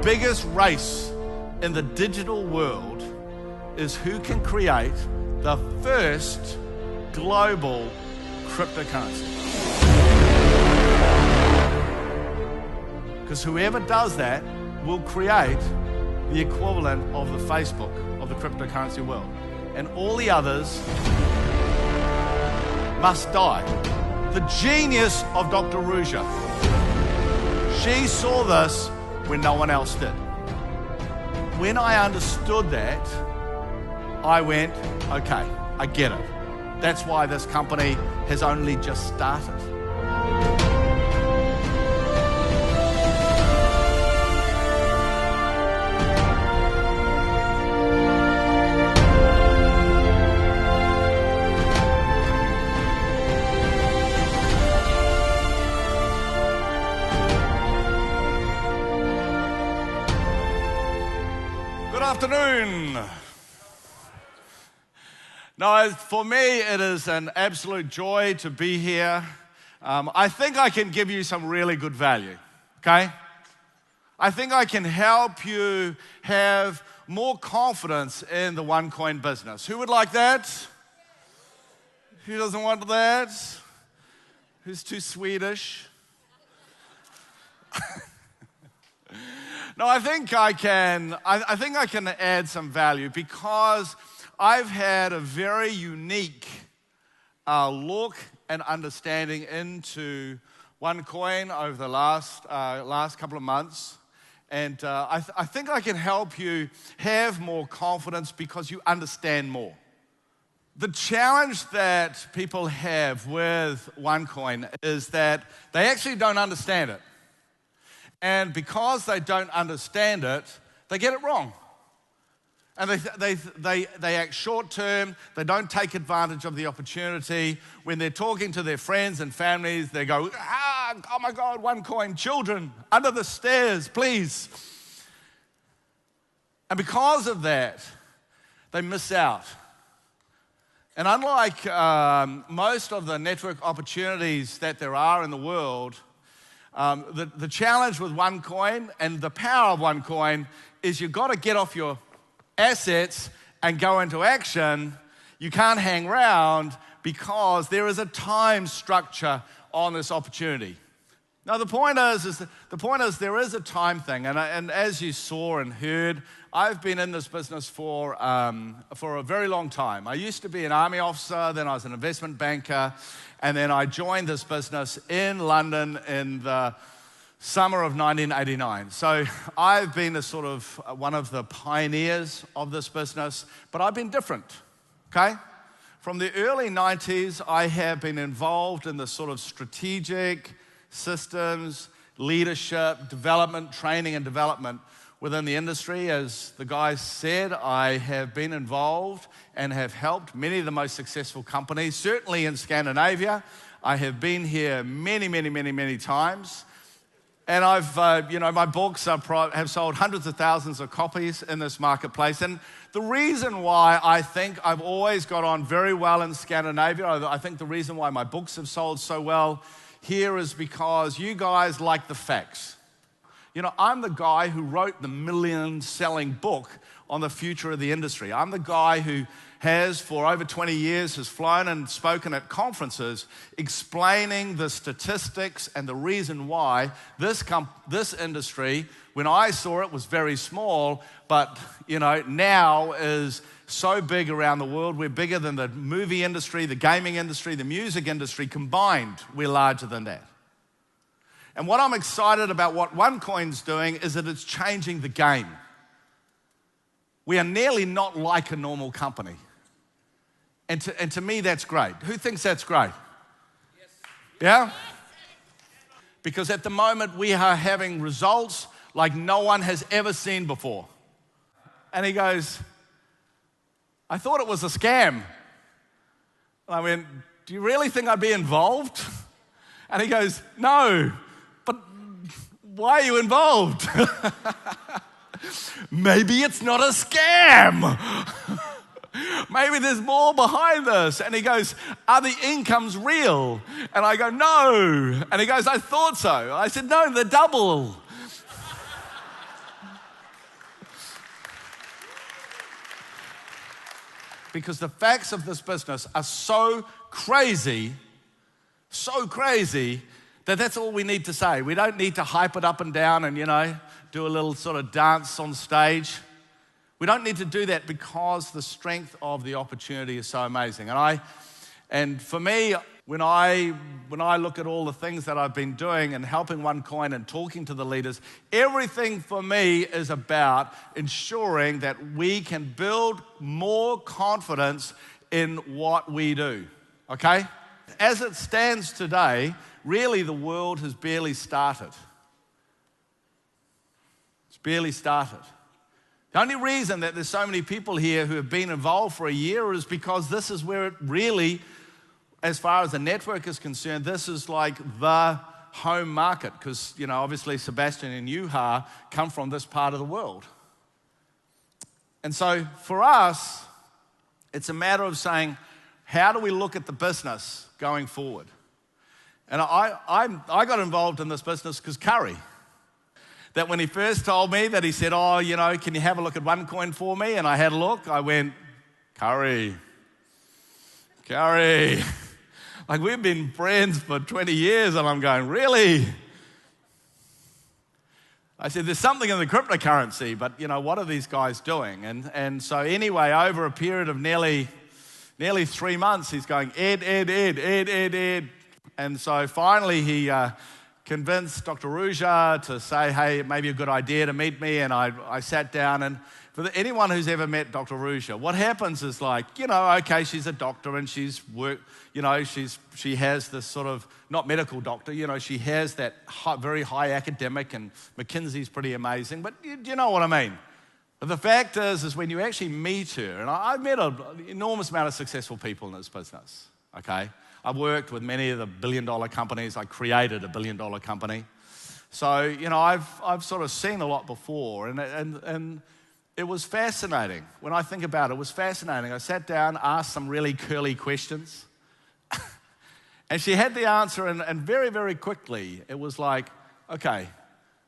biggest race in the digital world is who can create the first global cryptocurrency. Because whoever does that will create the equivalent of the Facebook of the cryptocurrency world. And all the others must die. The genius of Dr. Ruja. She saw this when no one else did. When I understood that, I went, okay, I get it. That's why this company has only just started. Afternoon. No, for me, it is an absolute joy to be here. I think I can give you some really good value, okay? I think I can help you have more confidence in the Onecoin business. Who would like that? Who doesn't want that? Who's too Swedish? No, I think I can add some value because I've had a very unique look and understanding into Onecoin over the last couple of months. And I think I can help you have more confidence because you understand more. The challenge that people have with Onecoin is that they actually don't understand it. And because they don't understand it, they get it wrong. And they act short-term, they don't take advantage of the opportunity. When they're talking to their friends and families, they go, oh my God, Onecoin, children, under the stairs, please. And because of that, they miss out. And unlike most of the network opportunities that there are in the world, the challenge with Onecoin and the power of Onecoin is you've got to get off your assets and go into action. You can't hang around because there is a time structure on this opportunity. Now the point is there is a time thing, and as you saw and heard, I've been in this business for a very long time. I used to be an army officer, then I was an investment banker, and then I joined this business in London in the summer of 1989. So I've been a sort of one of the pioneers of this business, but I've been different, okay? From the early 90s, I have been involved in the sort of strategic systems, leadership, development, training and development within the industry. As the guys said, I have been involved and have helped many of the most successful companies, certainly in Scandinavia. I have been here many times. And I've, my books have sold hundreds of thousands of copies in this marketplace. And the reason why I think I've always got on very well in Scandinavia, I think the reason why my books have sold so well here is because you guys like the facts. You know, I'm the guy who wrote the million-selling book on the future of the industry. I'm the guy who has, for over 20 years, has flown and spoken at conferences explaining the statistics and the reason why this industry, when I saw it, was very small, but, now is so big around the world. We're bigger than the movie industry, the gaming industry, the music industry combined. We're larger than that. And what I'm excited about what Onecoin's doing is that it's changing the game. We are nearly not like a normal company. And to me, that's great. Who thinks that's great? Yes. Yeah? Because at the moment, we are having results like no one has ever seen before. And he goes, I thought it was a scam. I went, do you really think I'd be involved? And he goes, no, but why are you involved? Maybe it's not a scam. Maybe there's more behind this. And he goes, are the incomes real? And I go, no. And he goes, I thought so. I said, no, they're double. because the facts of this business are so crazy, that that's all we need to say. We don't need to hype it up and down and, do a little sort of dance on stage. We don't need to do that because the strength of the opportunity is so amazing. And for me, when I look at all the things that I've been doing and helping Onecoin and talking to the leaders, everything for me is about ensuring that we can build more confidence in what we do, okay? As it stands today, really the world has barely started. It's barely started. The only reason that there's so many people here who have been involved for a year is because this is where it really, as far as the network is concerned, this is like the home market because, obviously Sebastian and Juha come from this part of the world. And so for us, it's a matter of saying, how do we look at the business going forward? And I got involved in this business because Curry, that when he first told me that he said, can you have a look at Onecoin for me? And I had a look, I went, Curry. Like we've been friends for 20 years and I'm going, really? I said, there's something in the cryptocurrency, but what are these guys doing? And so anyway, over a period of nearly 3 months, he's going, Ed. And so finally he convinced Dr. Ruja to say, hey, it may be a good idea to meet me. And I sat down, and for anyone who's ever met Dr. Ruja, what happens is like, okay, she's a doctor and she's worked, she has this sort of, not medical doctor, she has that very high academic, and McKinsey's pretty amazing, but you know what I mean. But the fact is when you actually meet her, and I've met an enormous amount of successful people in this business, okay? I've worked with many of the billion-dollar companies. I created a billion-dollar company. So, I've sort of seen a lot before, and it was fascinating. When I think about it, it was fascinating. I sat down, asked some really curly questions, and she had the answer, and very, very quickly, it was like, okay,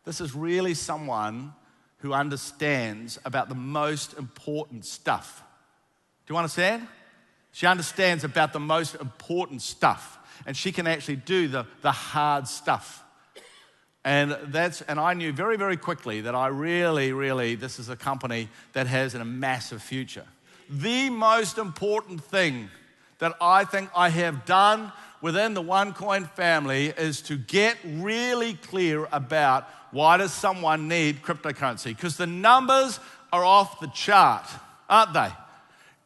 this is really someone who understands about the most important stuff. Do you understand? She understands about the most important stuff, and she can actually do the hard stuff. And I knew very, very quickly that I really, this is a company that has a massive future. The most important thing that I think I have done within the Onecoin family is to get really clear about why does someone need cryptocurrency? Because the numbers are off the chart, aren't they?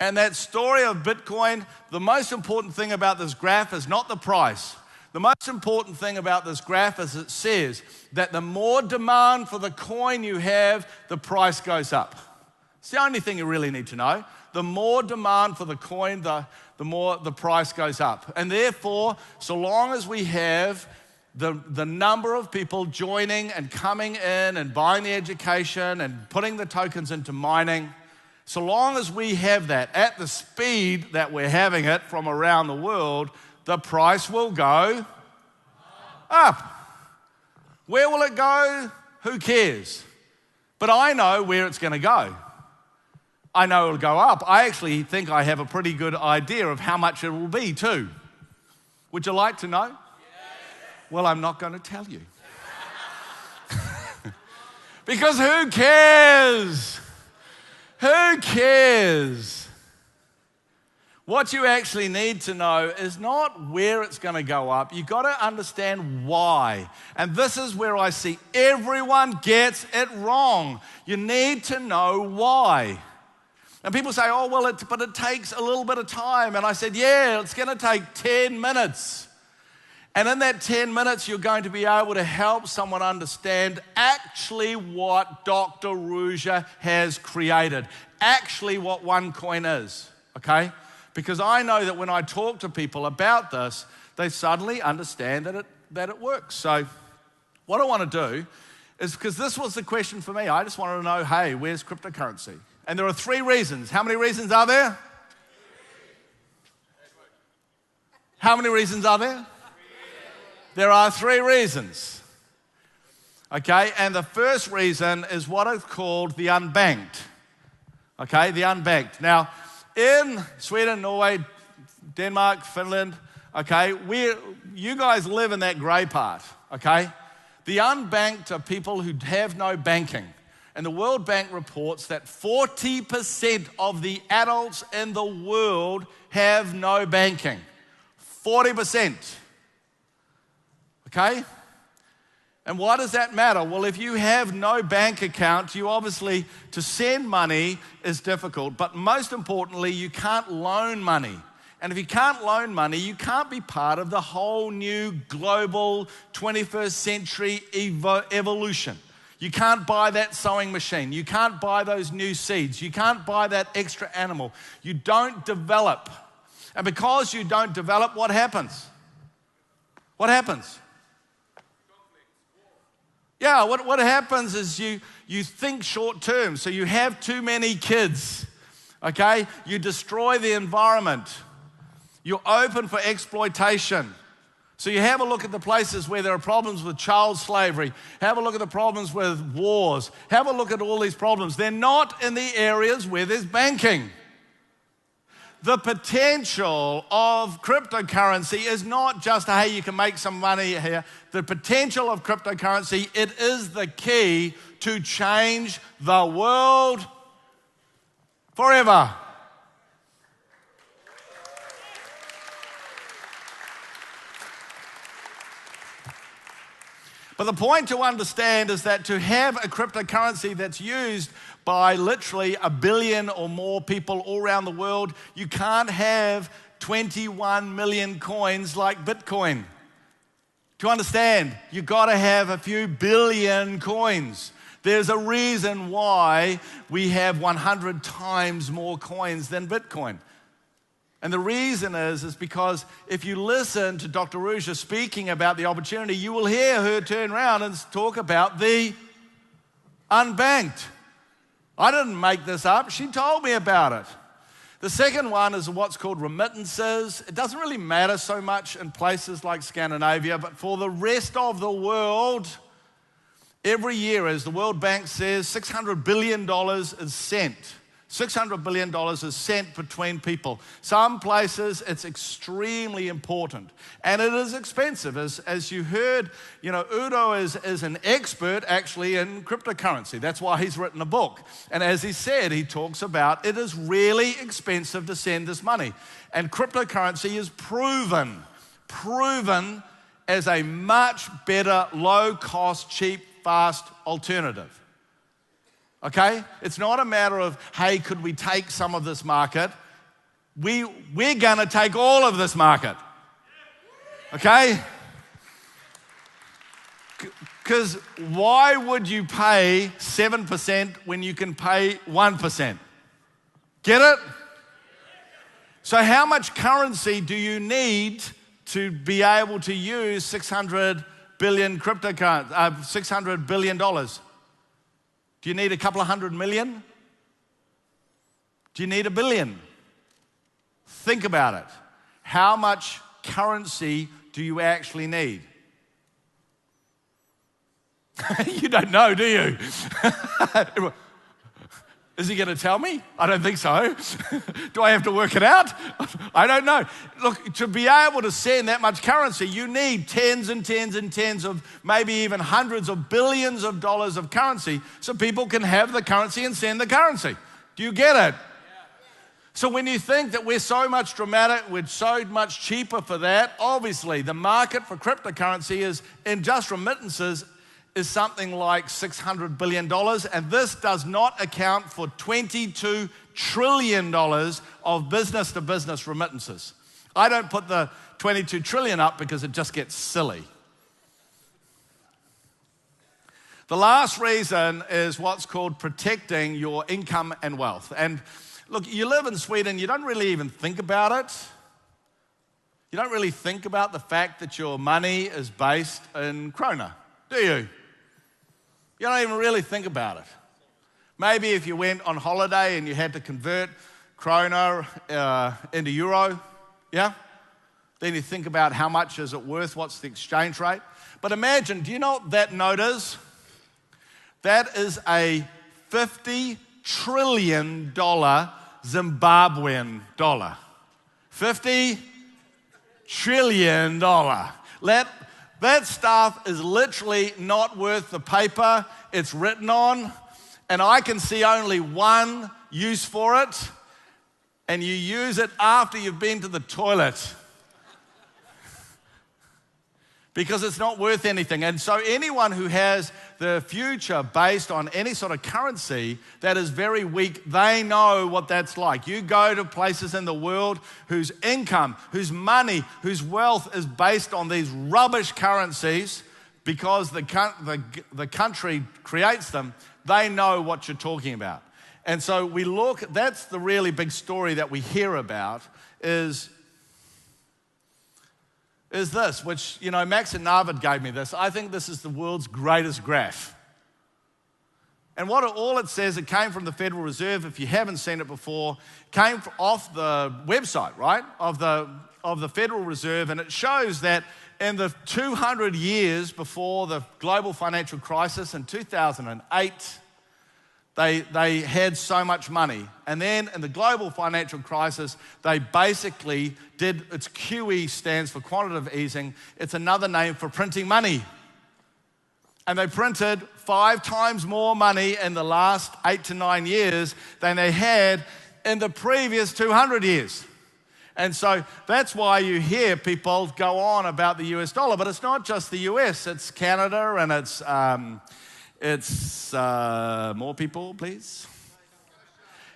And that story of Bitcoin, the most important thing about this graph is not the price. The most important thing about this graph is it says that the more demand for the coin you have, the price goes up. It's the only thing you really need to know. The more demand for the coin, the more the price goes up. And therefore, so long as we have the number of people joining and coming in and buying the education and putting the tokens into mining, so long as we have that at the speed that we're having it from around the world, the price will go up. Where will it go? Who cares? But I know where it's going to go. I know it'll go up. I actually think I have a pretty good idea of how much it will be too. Would you like to know? Yes. Well, I'm not going to tell you. Because who cares? Who cares? What you actually need to know is not where it's going to go up. You've got to understand why. And this is where I see everyone gets it wrong. You need to know why. And people say, oh, well, but it takes a little bit of time. And I said, yeah, it's going to take 10 minutes. And in that 10 minutes, you're going to be able to help someone understand actually what Dr. Ruja has created, actually what Onecoin is, okay? Because I know that when I talk to people about this, they suddenly understand that it works. So what I want to do is, because this was the question for me, I just wanted to know, hey, where's cryptocurrency? And there are 3 reasons. How many reasons are there? How many reasons are there? There are 3 reasons. Okay, and the first reason is what is called the unbanked. Okay, the unbanked. Now, in Sweden, Norway, Denmark, Finland, okay, you guys live in that grey part, okay? The unbanked are people who have no banking. And the World Bank reports that 40% of the adults in the world have no banking. 40%. Okay? And why does that matter? Well, if you have no bank account, you obviously, to send money is difficult. But most importantly, you can't loan money. And if you can't loan money, you can't be part of the whole new global 21st century evolution. You can't buy that sewing machine. You can't buy those new seeds. You can't buy that extra animal. You don't develop. And because you don't develop, what happens? What happens? Yeah, what happens is you think short term. So you have too many kids, okay? You destroy the environment. You're open for exploitation. So you have a look at the places where there are problems with child slavery. Have a look at the problems with wars. Have a look at all these problems. They're not in the areas where there's banking. The potential of cryptocurrency is not just, hey, you can make some money here. The potential of cryptocurrency, it is the key to change the world forever. But the point to understand is that to have a cryptocurrency that's used by literally 1 billion or more people all around the world, you can't have 21 million coins like Bitcoin. To understand, you've got to have a few billion coins. There's a reason why we have 100 times more coins than Bitcoin. And the reason is because if you listen to Dr. Ruja speaking about the opportunity, you will hear her turn around and talk about the unbanked. I didn't make this up. She told me about it. The second one is what's called remittances. It doesn't really matter so much in places like Scandinavia, but for the rest of the world, every year, as the World Bank says, $600 billion is sent. $600 billion is sent between people. Some places it's extremely important. And it is expensive. As you heard, Udo is an expert actually in cryptocurrency. That's why he's written a book. And as he said, he talks about it is really expensive to send this money. And cryptocurrency is proven as a much better, low-cost, cheap, fast alternative. Okay? It's not a matter of, hey, could we take some of this market? We're going to take all of this market. Okay? Because why would you pay 7% when you can pay 1%? Get it? So how much currency do you need to be able to use 600 billion cryptocurrency, $600 billion? Do you need a couple of 100 million? Do you need 1 billion? Think about it. How much currency do you actually need? You don't know, do you? Is he going to tell me? I don't think so. Do I have to work it out? I don't know. Look, to be able to send that much currency, you need tens and tens and tens of, maybe even hundreds of billions of dollars of currency so people can have the currency and send the currency. Do you get it? So when you think that we're so much we're so much cheaper for that, obviously the market for cryptocurrency is, in just remittances, is something like $600 billion, and this does not account for $22 trillion of business-to-business remittances. I don't put the 22 trillion up because it just gets silly. The last reason is what's called protecting your income and wealth. And look, you live in Sweden, you don't really even think about it. You don't really think about the fact that your money is based in krona, do you? You don't even really think about it. Maybe if you went on holiday and you had to convert krona into euro, yeah? Then you think about how much is it worth, what's the exchange rate. But imagine, do you know what that note is? That is a $50 trillion Zimbabwean dollar. $50 trillion. That stuff is literally not worth the paper it's written on, and I can see only one use for it, and you use it after you've been to the toilet. Because it's not worth anything. And so anyone who has the future based on any sort of currency that is very weak, they know what that's like. You go to places in the world whose income, whose money, whose wealth is based on these rubbish currencies because the country creates them, they know what you're talking about. And so we look, that's the really big story that we hear about is this, which, Max and Narvid gave me this. I think this is the world's greatest graph. And all it says, it came from the Federal Reserve, if you haven't seen it before, came off the website, right, of the Federal Reserve, and it shows that in the 200 years before the global financial crisis in 2008, They had so much money. And then in the global financial crisis, they basically it's QE stands for quantitative easing. It's another name for printing money. And they printed 5 times more money in the last 8 to 9 years than they had in the previous 200 years. And so that's why you hear people go on about the US dollar, but it's not just the US, it's Canada and it's more people, please.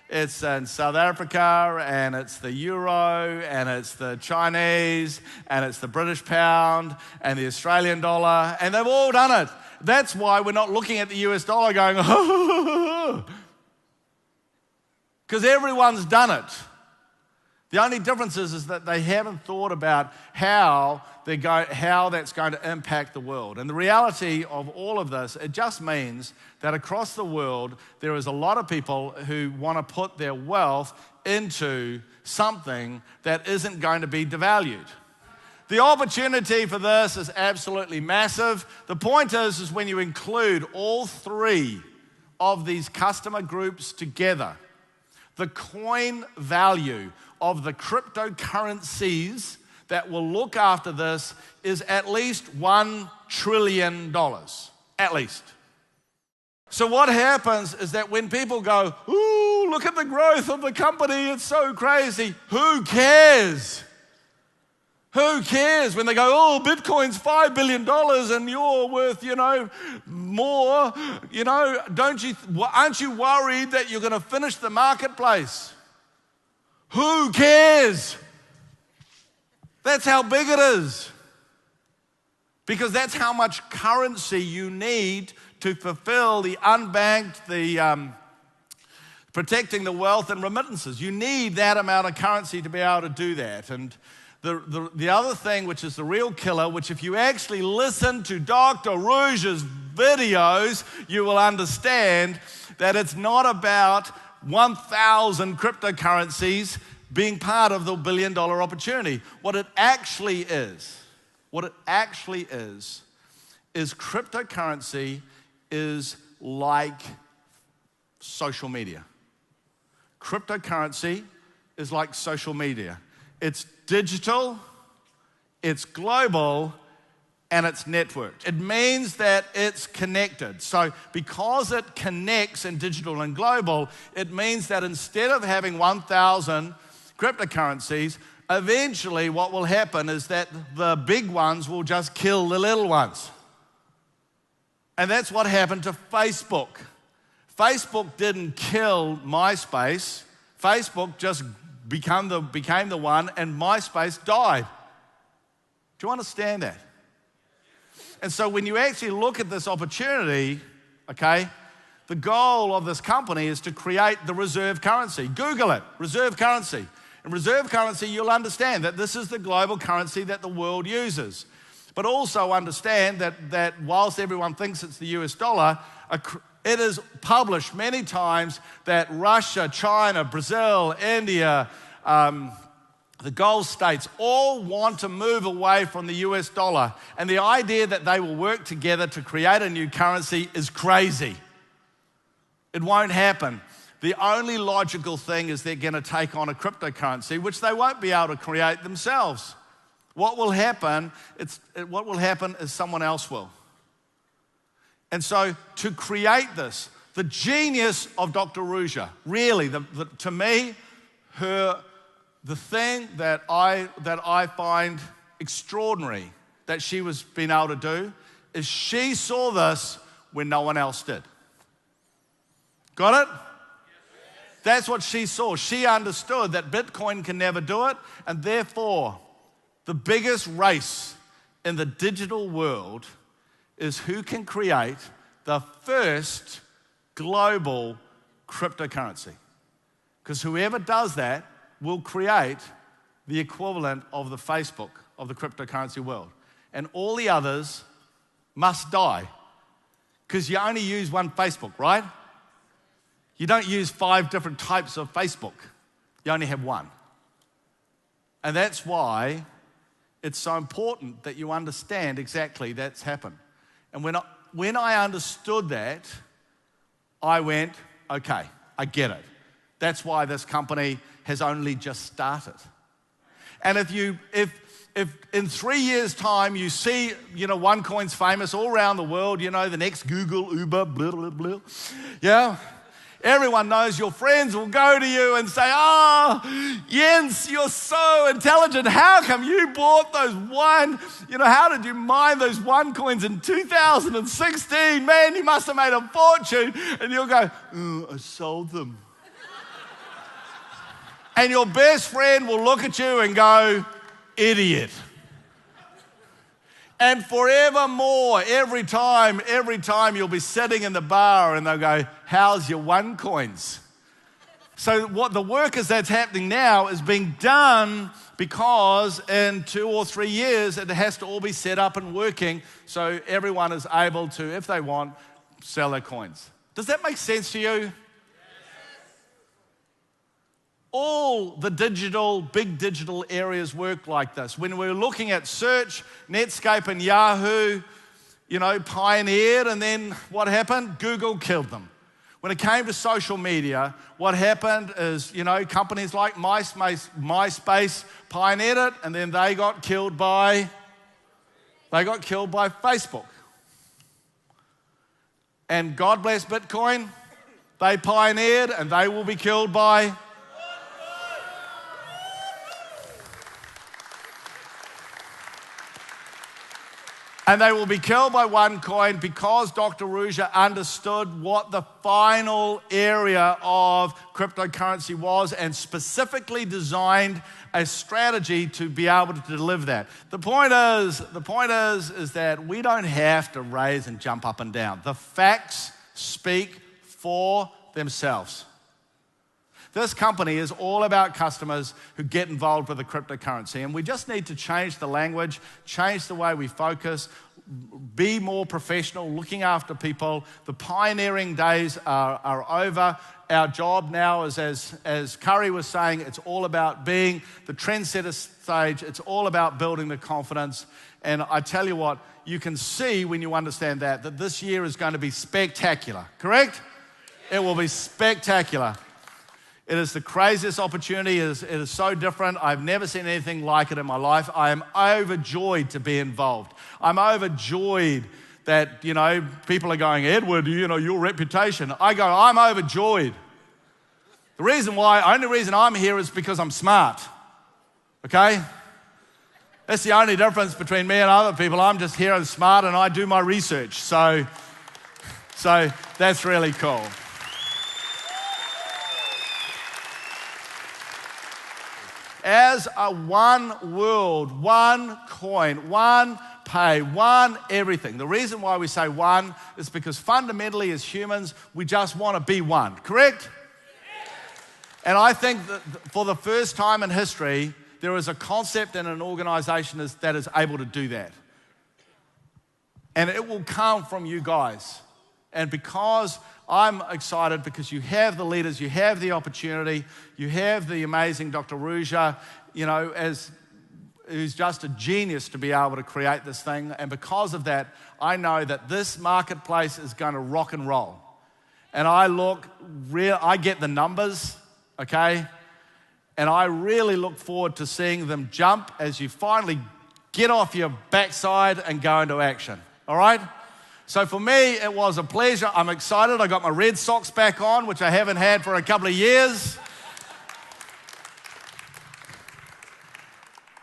It's in South Africa, and it's the euro, and it's the Chinese, and it's the British pound, and the Australian dollar, and they've all done it. That's why we're not looking at the US dollar going, because everyone's done it. The only difference is that they haven't thought about how that's going to impact the world. And the reality of all of this, it just means that across the world, there is a lot of people who want to put their wealth into something that isn't going to be devalued. The opportunity for this is absolutely massive. The point is when you include all 3 of these customer groups together, the coin value of the cryptocurrencies that will look after this is at least $1 trillion, at least. So what happens is that when people go, ooh, look at the growth of the company, it's so crazy, who cares? Who cares when they go, oh, Bitcoin's $5 billion and you're worth, more, aren't you worried that you're going to finish the marketplace? Who cares? That's how big it is. Because that's how much currency you need to fulfill the unbanked, the protecting the wealth and remittances. You need that amount of currency to be able to do that. And the other thing, which is the real killer, which if you actually listen to Dr. Rouge's videos, you will understand that it's not about 1,000 cryptocurrencies being part of the $1 billion opportunity. What it actually is cryptocurrency is like social media. Cryptocurrency is like social media. It's digital, it's global, and it's networked. It means that it's connected. So because it connects in digital and global, it means that instead of having 1,000 cryptocurrencies, eventually what will happen is that the big ones will just kill the little ones. And that's what happened to Facebook. Facebook didn't kill MySpace. Facebook just became the one, and MySpace died. Do you understand that? And so when you actually look at this opportunity, okay, the goal of this company is to create the reserve currency. Google it, reserve currency. In reserve currency, you'll understand that this is the global currency that the world uses. But also understand that whilst everyone thinks it's the US dollar, it is published many times that Russia, China, Brazil, India, the Gulf states all want to move away from the US dollar. And the idea that they will work together to create a new currency is crazy. It won't happen. the only logical thing is they're going to take on a cryptocurrency, which they won't be able to create themselves. What will happen is someone else will. And so to create this, the genius of Dr. Ruja, really, to me, the thing that I find extraordinary that she was being able to do is she saw this when no one else did. Got it? That's what she saw. She understood that Bitcoin can never do it, and therefore, the biggest race in the digital world is who can create the first global cryptocurrency. Because whoever does that will create the equivalent of the Facebook of the cryptocurrency world. And all the others must die. Because you only use one Facebook, right? You don't use 5 different types of Facebook. You only have one. And that's why it's so important that you understand exactly that's happened. And when I understood that, I went, okay, I get it. That's why this company has only just started. And if in 3 years' time you see, Onecoin's famous all around the world, the next Google, Uber, blah, blah, blah, yeah? Everyone knows, your friends will go to you and say, oh, Jens, you're so intelligent. How come you bought those how did you mine those Onecoins in 2016? Man, you must have made a fortune. And you'll go, oh, I sold them. And your best friend will look at you and go, idiot. And forevermore, every time you'll be sitting in the bar and they'll go, how's your Onecoins? So what the work is that's happening now is being done because in 2 or 3 years, it has to all be set up and working so everyone is able to, if they want, sell their coins. Does that make sense to you? All the big digital areas work like this. When we're looking at search, Netscape and Yahoo, pioneered, and then what happened? Google killed them. When it came to social media, what happened is, companies like MySpace pioneered it, and then they got killed by Facebook. And God bless Bitcoin, they pioneered, and they will be killed by And they will be killed by Onecoin because Dr. Ruja understood what the final area of cryptocurrency was and specifically designed a strategy to be able to deliver that. The point is that we don't have to raise and jump up and down. The facts speak for themselves. This company is all about customers who get involved with the cryptocurrency, and we just need to change the language, change the way we focus, be more professional, looking after people. The pioneering days are over. Our job now is, as Curry was saying, it's all about being the trendsetter stage. It's all about building the confidence. And I tell you what, you can see when you understand that this year is going to be spectacular, correct? It will be spectacular. It is the craziest opportunity. It is so different. I've never seen anything like it in my life. I am overjoyed to be involved. I'm overjoyed that, people are going, Edward, your reputation. I go, I'm overjoyed. Only reason I'm here is because I'm smart, okay? That's the only difference between me and other people. I'm just here and smart and I do my research. So that's really cool. As a one world, one coin, one pay, one everything. The reason why we say one is because fundamentally as humans, we just want to be one, correct? Yes. And I think that for the first time in history, there is a concept in an organization that is able to do that. And it will come from you guys. And because I'm excited because you have the leaders, you have the opportunity, you have the amazing Dr. Ruja, who's just a genius to be able to create this thing. And because of that, I know that this marketplace is going to rock and roll. and I get the numbers, okay? And I really look forward to seeing them jump as you finally get off your backside and go into action, all right? So for me, it was a pleasure. I'm excited. I got my red socks back on, which I haven't had for a couple of years.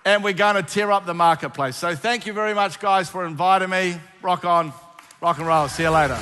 And we're going to tear up the marketplace. So thank you very much, guys, for inviting me. Rock on, rock and roll. See you later.